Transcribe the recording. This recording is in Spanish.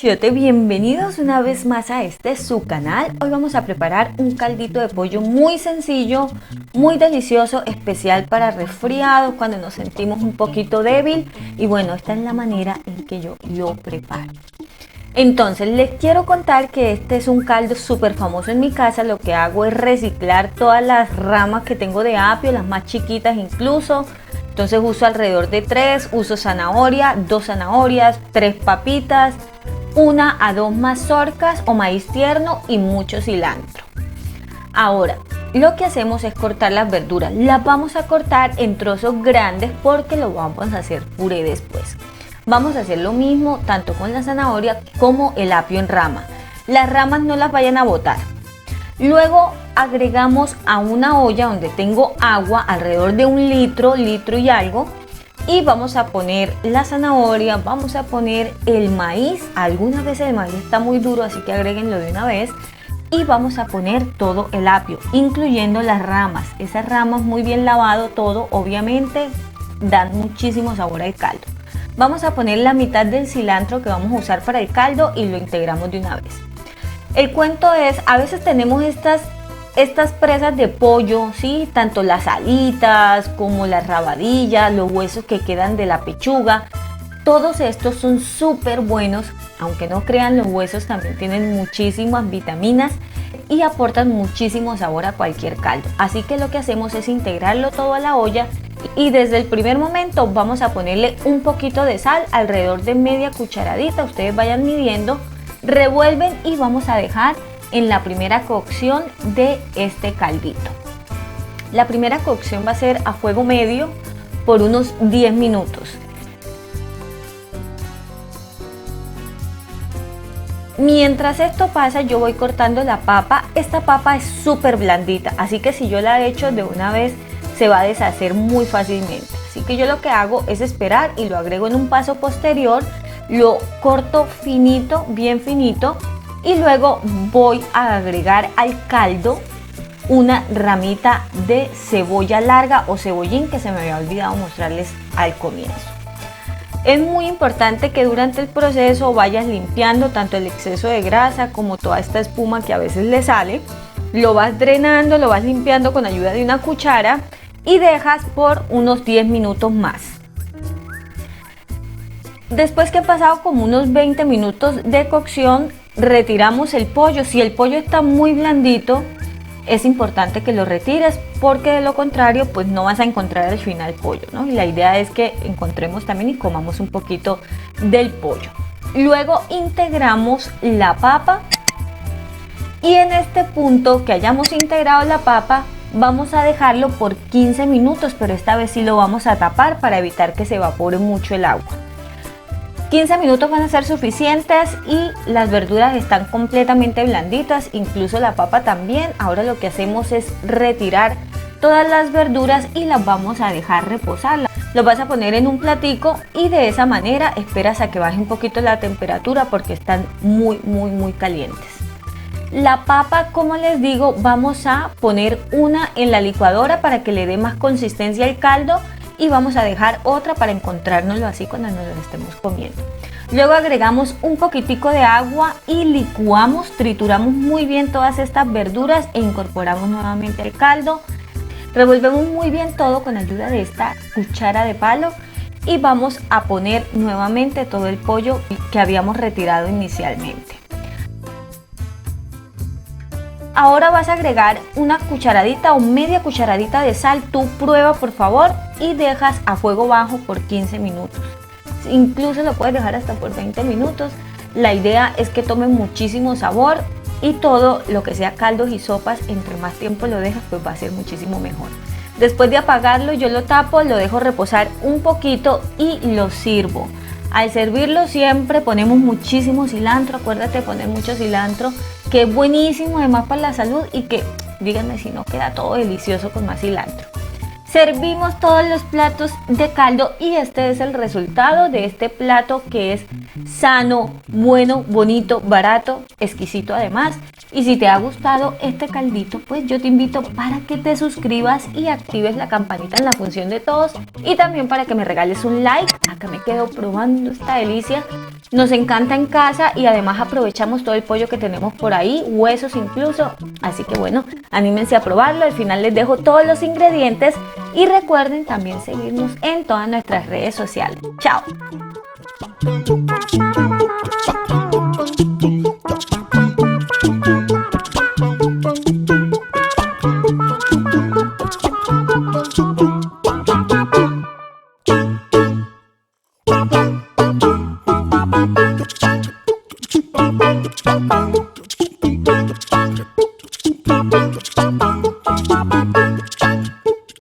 Chiote, bienvenidos una vez más a su canal. Hoy vamos a preparar un caldito de pollo muy sencillo, muy delicioso, especial para resfriados, cuando nos sentimos un poquito débil. Y bueno, esta es la manera en que yo lo preparo. Entonces les quiero contar que este es un caldo súper famoso en mi casa. Lo que hago es reciclar todas las ramas que tengo de apio, las más chiquitas incluso. Entonces uso alrededor de 3, uso zanahoria, 2 zanahorias, 3 papitas, 1 a 2 mazorcas o maíz tierno y mucho cilantro. Ahora, lo que hacemos es cortar las verduras. Las vamos a cortar en trozos grandes porque lo vamos a hacer puré después. Vamos a hacer lo mismo tanto con la zanahoria como el apio en rama. Las ramas no las vayan a botar. Luego agregamos a una olla donde tengo agua, alrededor de 1 litro, litro y algo. Y vamos a poner la zanahoria, vamos a poner el maíz. Algunas veces el maíz está muy duro, así que agréguenlo de una vez. Y vamos a poner todo el apio, incluyendo las ramas. Esas ramas muy bien lavado todo, obviamente dan muchísimo sabor al caldo. Vamos a poner la mitad del cilantro que vamos a usar para el caldo y lo integramos de una vez. El cuento es, a veces tenemos estas presas de pollo, ¿sí? Tanto las alitas como las rabadillas, los huesos que quedan de la pechuga. Todos estos son súper buenos, aunque no crean, los huesos también tienen muchísimas vitaminas y aportan muchísimo sabor a cualquier caldo. Así que lo que hacemos es integrarlo todo a la olla y desde el primer momento vamos a ponerle un poquito de sal, alrededor de media cucharadita, ustedes vayan midiendo, revuelven y vamos a dejar en la primera cocción de este caldito. La primera cocción va a ser a fuego medio por unos 10 minutos. Mientras esto pasa, yo voy cortando la papa. Esta papa es súper blandita, así que si yo la echo de una vez se va a deshacer muy fácilmente. Así que yo lo que hago es esperar y lo agrego en un paso posterior, lo corto finito, bien finito, y luego voy a agregar al caldo una ramita de cebolla larga o cebollín que se me había olvidado mostrarles al comienzo. Es muy importante que durante el proceso vayas limpiando tanto el exceso de grasa como toda esta espuma que a veces le sale. Lo vas drenando, lo vas limpiando con ayuda de una cuchara y dejas por unos 10 minutos más. Después que han pasado como unos 20 minutos de cocción, retiramos el pollo. Si el pollo está muy blandito, es importante que lo retires porque de lo contrario pues no vas a encontrar al final pollo, ¿no? Y la idea es que encontremos también y comamos un poquito del pollo. Luego integramos la papa y en este punto que hayamos integrado la papa vamos a dejarlo por 15 minutos, pero esta vez sí lo vamos a tapar para evitar que se evapore mucho el agua. 15 minutos van a ser suficientes y las verduras están completamente blanditas, incluso la papa también. Ahora lo que hacemos es retirar todas las verduras y las vamos a dejar reposar. Los vas a poner en un platico y de esa manera esperas a que baje un poquito la temperatura porque están muy calientes. La papa, como les digo, vamos a poner una en la licuadora para que le dé más consistencia al caldo. Y vamos a dejar otra para encontrárnoslo así cuando nos lo estemos comiendo. Luego agregamos un poquitico de agua y licuamos, trituramos muy bien todas estas verduras e incorporamos nuevamente el caldo. Revolvemos muy bien todo con ayuda de esta cuchara de palo y vamos a poner nuevamente todo el pollo que habíamos retirado inicialmente. Ahora vas a agregar una cucharadita o media cucharadita de sal, tú prueba por favor y dejas a fuego bajo por 15 minutos. Incluso lo puedes dejar hasta por 20 minutos. La idea es que tome muchísimo sabor y todo lo que sea caldos y sopas, entre más tiempo lo dejas pues va a ser muchísimo mejor. Después de apagarlo yo lo tapo, lo dejo reposar un poquito y lo sirvo. Al servirlo siempre ponemos muchísimo cilantro, acuérdate de poner mucho cilantro, que es buenísimo además para la salud y que, díganme si no queda todo delicioso con más cilantro. Servimos todos los platos de caldo y este es el resultado de este plato que es sano, bueno, bonito, barato, exquisito además. Y si te ha gustado este caldito, pues yo te invito para que te suscribas y actives la campanita en la función de todos y también para que me regales un like. Acá me quedo probando esta delicia Nos encanta en casa y además aprovechamos todo el pollo que tenemos por ahí, huesos incluso. Así que bueno, anímense a probarlo. Al final les dejo todos los ingredientes y recuerden también seguirnos en todas nuestras redes sociales. ¡Chao! Bye.